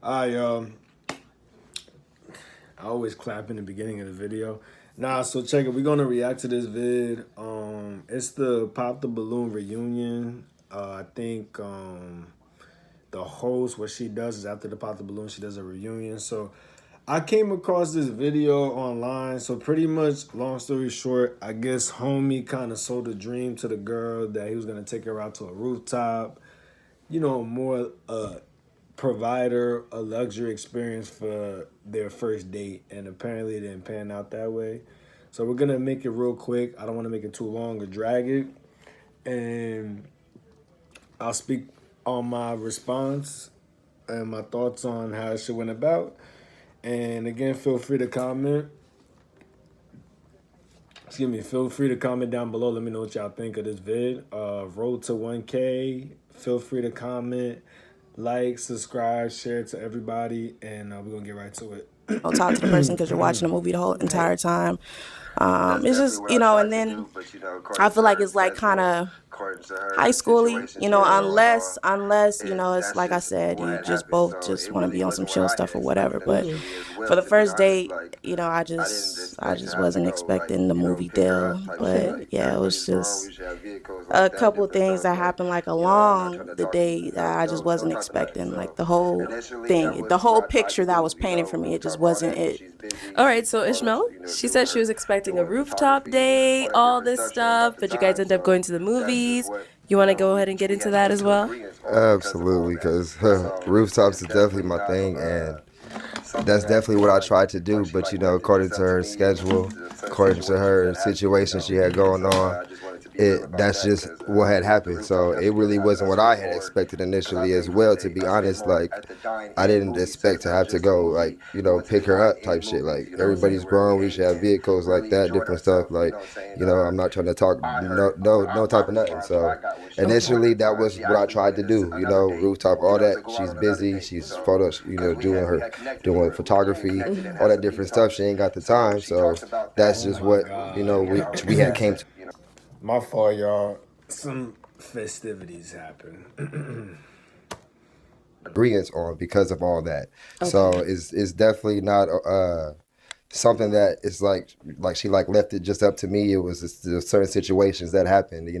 I I always clap in the beginning of the video. Nah, so check it. We're gonna react to this vid. It's the Pop the Balloon reunion. I think the host, what she does is after the Pop the Balloon, she does a reunion. So I came across this video online. So pretty much, long story short, I guess homie kind of sold a dream to the girl that he was gonna take her out to a rooftop. You know, more provider a luxury experience for their first date, and apparently it didn't pan out that way. So we're gonna make it real quick. I don't want to make it too long or drag it, and I'll speak on my response and my thoughts on how it should went about. And again, feel free to comment. Excuse me. Feel free to comment down below. Let me know what y'all think of this vid. Road to 1K. Feel free to comment, like, subscribe, share it to everybody, and we're gonna get right to it. Don't talk to the person because you're watching the movie the whole entire time. It's just, and then I feel like it's like kind of high schooly, unless, it's like I said, you just both just want to be on some chill stuff or whatever. But for the first date, I just wasn't expecting the movie deal. But yeah, it was just a couple things that happened like along the day that I just wasn't expecting. Like the whole thing, the whole picture that was painted for me, it just wasn't it. All right, so Ishmael, she said she was expecting a rooftop date, all this stuff, but you guys end up going to the movies. You want to go ahead and get into that as well? Absolutely, because rooftops is definitely my thing, and that's definitely what I tried to do. But according to her schedule, according to her situation she had going on, that's just what had happened. So it really wasn't what I had expected initially as well, to be honest. Like, I didn't expect to have to go, like, pick her up type shit. Like, everybody's grown, we should have vehicles like that, different stuff. Like, I'm not trying to talk no type of nothing. So initially that was what I tried to do, rooftop, all that. She's busy, she's doing photography, all that different stuff. She ain't got the time, so that's just what we had came to. My fault, y'all. Some festivities happen. Agreements on because of all that. Okay. So it's definitely not something that is like she left it just up to me. It was just certain situations that happened,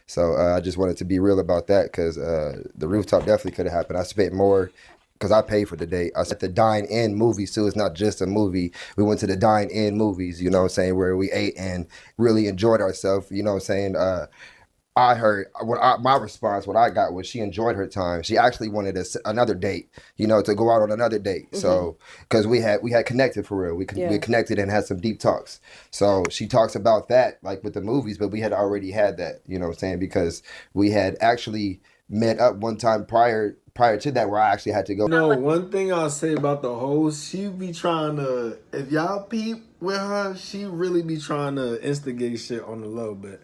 So I just wanted to be real about that, because the rooftop definitely could have happened. I spent more because I paid for the date. I said the dine-in movies too. It's not just a movie. We went to the dine-in movies, where we ate and really enjoyed ourselves. I heard my response, what I got was she enjoyed her time. She actually wanted another date, to go out on another date. Mm-hmm. So, because we had connected for real. We connected and had some deep talks. So she talks about that, like with the movies, but we had already had that, because we had actually met up one time prior to that, where I actually had to go. One thing I'll say about the host, she be trying to, if y'all peep with her, she really be trying to instigate shit on the low. But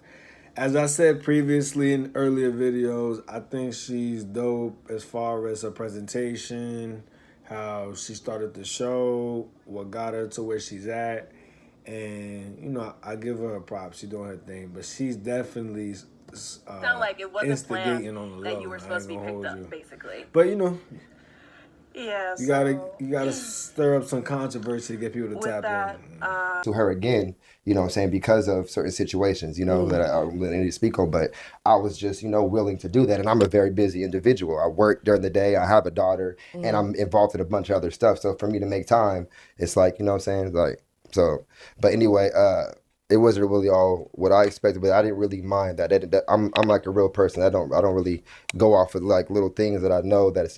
as I said previously in earlier videos, I think she's dope as far as her presentation, how she started the show, what got her to where she's at. And, I give her a props. She's doing her thing. But she's definitely sound like it wasn't instigating planned on the that low. you were supposed to be picked up, basically. But, yeah, you gotta stir up some controversy to get people to tap in. To her again, because of certain situations, that I need to speak on. But I was just, willing to do that. And I'm a very busy individual. I work during the day. I have a daughter, and I'm involved in a bunch of other stuff. So for me to make time, it's like, so. But anyway, it wasn't really all what I expected, but I didn't really mind that. I'm like a real person. I don't really go off of like little things that I know that it's,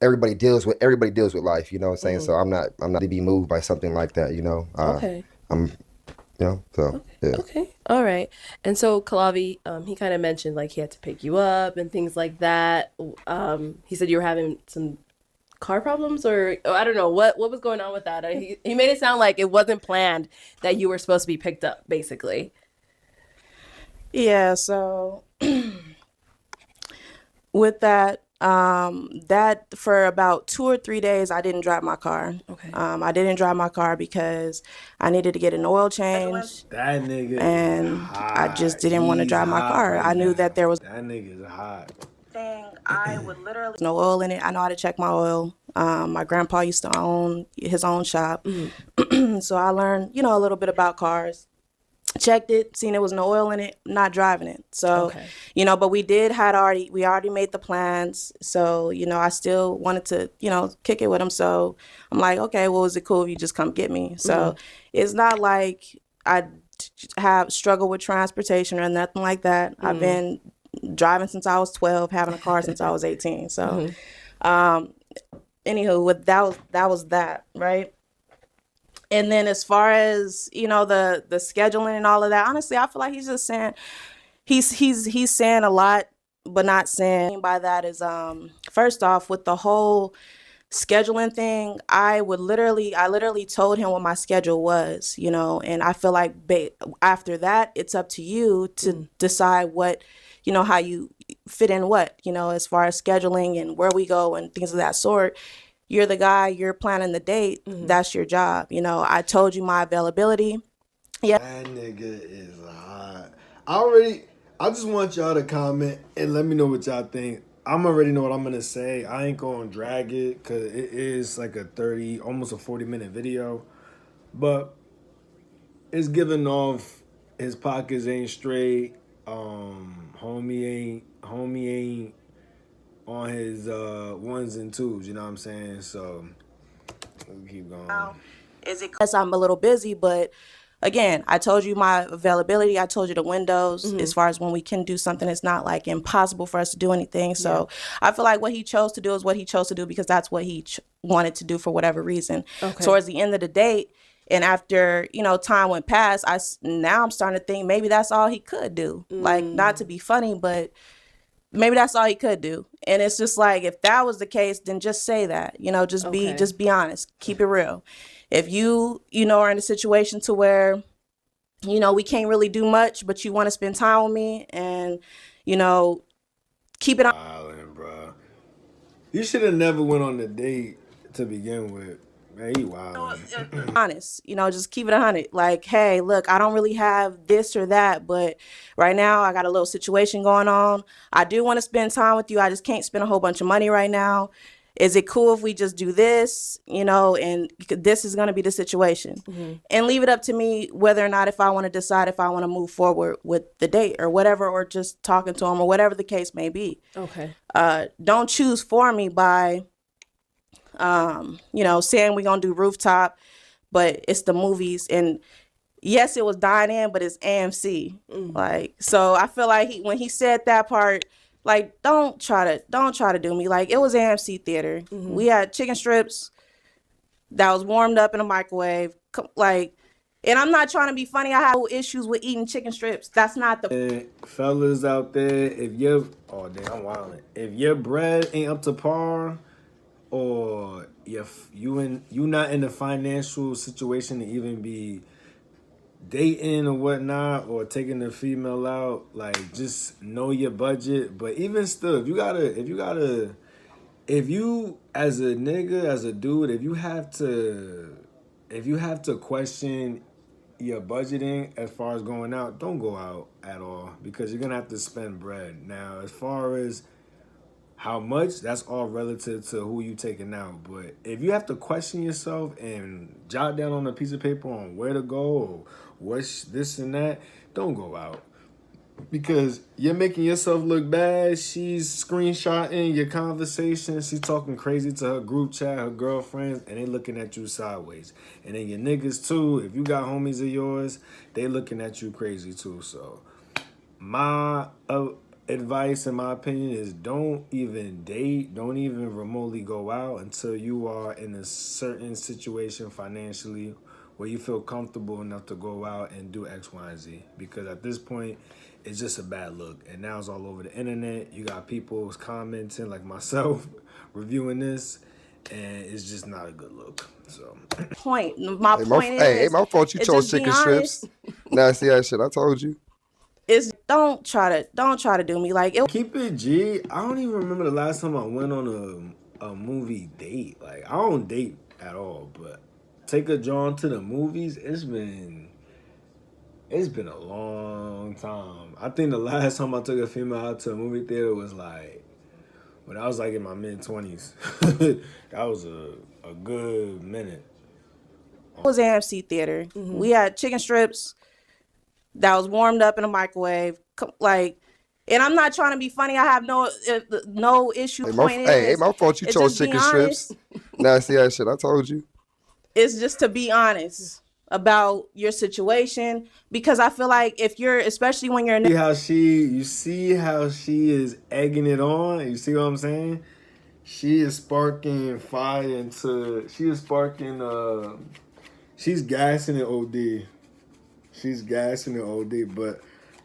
everybody deals with life, Mm-hmm. So I'm not to be moved by something like that, Okay. So yeah. Okay. All right. And so Kalavi, he kind of mentioned like he had to pick you up and things like that. He said you were having some car problems, or I don't know what was going on with that. He made it sound like it wasn't planned that you were supposed to be picked up, basically. Yeah, so with that, that for about 2 or 3 days I didn't drive my car. Okay. I didn't drive my car because I needed to get an oil change. That nigga, and I just didn't want to drive my car. I knew that nigga is hot. I would literally no oil in it. I know how to check my oil. My grandpa used to own his own shop. So I learned, a little bit about cars. Checked it, seen there was no oil in it, not driving it. So, Okay. But we already made the plans. So, I still wanted to, kick it with him. So I'm like, okay, well, is it cool if you just come get me? So it's not like I have struggled with transportation or nothing like that. I've been driving since I was 12, having a car since I was 18. So, anywho, that was that, right? And then as far as, the scheduling and all of that, honestly, I feel like he's just saying he's saying a lot, but not saying. By that is first off, with the whole scheduling thing, I literally told him what my schedule was, and I feel like after that, it's up to you to decide what, how you fit in what, as far as scheduling and where we go and things of that sort. You're the guy, you're planning the date. That's your job. I told you my availability. Yeah. That nigga is hot. I just want y'all to comment and let me know what y'all think. I'm already know what I'm gonna say. I ain't gonna drag it because it is like a 30, almost a 40-minute video. But it's giving off his pockets ain't straight. Homie ain't on his ones and twos, you know what I'm saying? So we'll keep going. Is it because I'm a little busy? But again, I told you my availability. I told you the windows as far as when we can do something. It's not like impossible for us to do anything. So I feel like what he chose to do is what he chose to do because that's what he wanted to do for whatever reason. Okay. Towards the end of the date, and after, time went past, now I'm starting to think maybe that's all he could do. Like, not to be funny, but maybe that's all he could do. And it's just like, if that was the case, then just say that, just be honest, keep it real. If you, are in a situation to where, we can't really do much, but you want to spend time with me and, keep it on. Wildin', bro. You should have never went on the date to begin with. Man, you wildin'. Honest, just keep it 100. Like, hey, look, I don't really have this or that, but right now I got a little situation going on. I do want to spend time with you. I just can't spend a whole bunch of money right now. Is it cool if we just do this, and this is going to be the situation. And leave it up to me whether or not if I want to decide if I want to move forward with the date or whatever, or just talking to him or whatever the case may be. Okay. Don't choose for me by, saying we're going to do rooftop, but it's the movies. And yes, it was dine-in, but it's AMC. Like, so I feel like when he said that part, like, don't try to do me. Like, it was AMC theater. We had chicken strips that was warmed up in a microwave. Like, and I'm not trying to be funny. I have issues with eating chicken strips. That's not the Fellas out there, if your if your bread ain't up to par, or you not in the financial situation to even be dating or whatnot, or taking the female out, like, just know your budget. But even still, if you as a nigga, as a dude, if you have to question your budgeting as far as going out, don't go out at all, because you're gonna have to spend bread. Now, as far as how much, that's all relative to who you taking out. But if you have to question yourself and jot down on a piece of paper on where to go or what's this and that, don't go out. Because you're making yourself look bad. She's screenshotting your conversation. She's talking crazy to her group chat, her girlfriends, and they looking at you sideways. And then your niggas too, if you got homies of yours, they looking at you crazy too. So my advice, in my opinion, is don't even date, don't even remotely go out until you are in a certain situation financially where you feel comfortable enough to go out and do X, Y, and Z. Because at this point, it's just a bad look. And now it's all over the internet. You got people commenting, like myself, reviewing this, and it's just not a good look. So my point is, my fault you chose chicken strips. Nasty ass shit, I told you. Is don't try to do me like it. Keep it G. I don't even remember the last time I went on a movie date. Like, I don't date at all, but take a John to the movies, it's been a long time. I think the last time I took a female out to a movie theater was when I was like in my mid-20s. That was a good minute. It was AMC Theater. We had chicken strips that was warmed up in a microwave. Like, and I'm not trying to be funny. I have no issue pointing. Hey, my fault you chose chicken strips. Nasty ass shit. I told you. It's just to be honest about your situation, because I feel like if you're, especially when you're You see how she is egging it on? You see what I'm saying? She is sparking fire she's gassing it OD. She's gassing it OD. But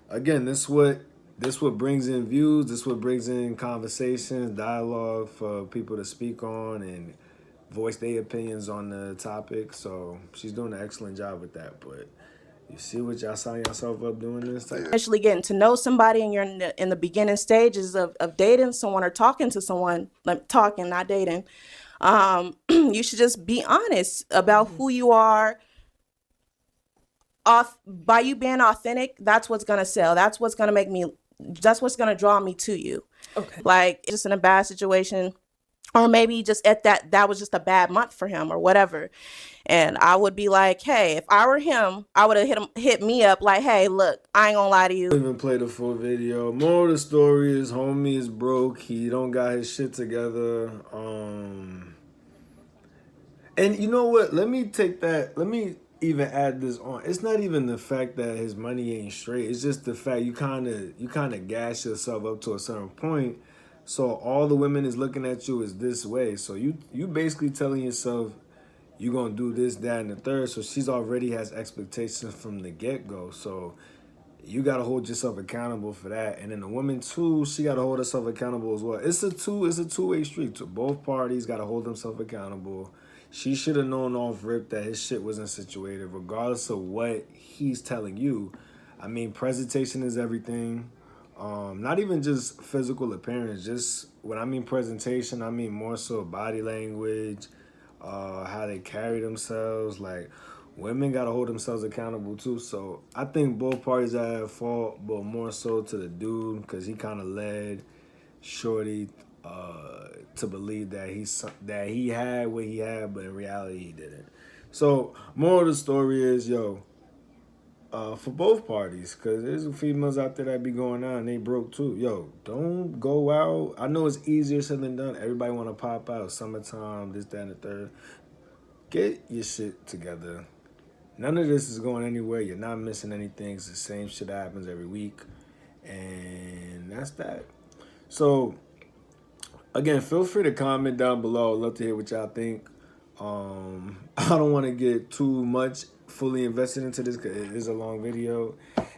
again, this what brings in views, this what brings in conversations, dialogue for people to speak on and voice their opinions on the topic. So she's doing an excellent job with that. But you see what y'all sign yourself up doing this type? Actually getting to know somebody and you're in the beginning stages of dating someone or talking to someone, like talking, not dating, you should just be honest about who you are. By you being authentic, that's what's gonna sell. That's what's gonna draw me to you. Okay. Like, just in a bad situation, or maybe just at that was just a bad month for him or whatever. And I would be like, hey, if I were him, I would have hit me up like, hey, look, I ain't gonna lie to you. Even play the full video. More of the story is homie is broke. He don't got his shit together. And you know what? Let me even add this on. It's not even the fact that his money ain't straight. It's just the fact you kind of gas yourself up to a certain point. So all the women is looking at you is this way. So you basically telling yourself you're going to do this, that, and the third. So she's already has expectations from the get-go. So you got to hold yourself accountable for that. And then the woman, too, she got to hold herself accountable as well. It's a two-way street. So both parties got to hold themselves accountable. She should have known off rip that his shit wasn't situated, regardless of what he's telling you. I mean, presentation is everything. Not even just physical appearance. Just when I mean presentation, I mean more so body language, how they carry themselves. Like, women gotta hold themselves accountable too. So I think both parties are at fault, but more so to the dude, because he kind of led Shorty to believe that he had what he had, but in reality he didn't. So more of the story is, for both parties, because there's females out there that be going out and they broke too. Don't go out. I know it's easier said than done. Everybody want to pop out. Summertime, this, that, and the third. Get your shit together. None of this is going anywhere. You're not missing anything. It's the same shit that happens every week. And that's that. So, again, feel free to comment down below. I'd love to hear what y'all think. I don't want to get too much fully invested into this because it is a long video.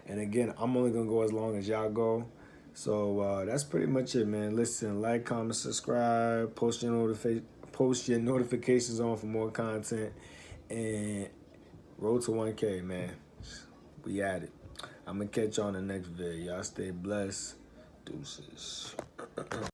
And again, I'm only going to go as long as y'all go. So that's pretty much it, man. Listen, like, comment, subscribe, post your notifications on for more content. And road to 1K, man. We at it. I'm going to catch y'all on the next video. Y'all stay blessed. Deuces.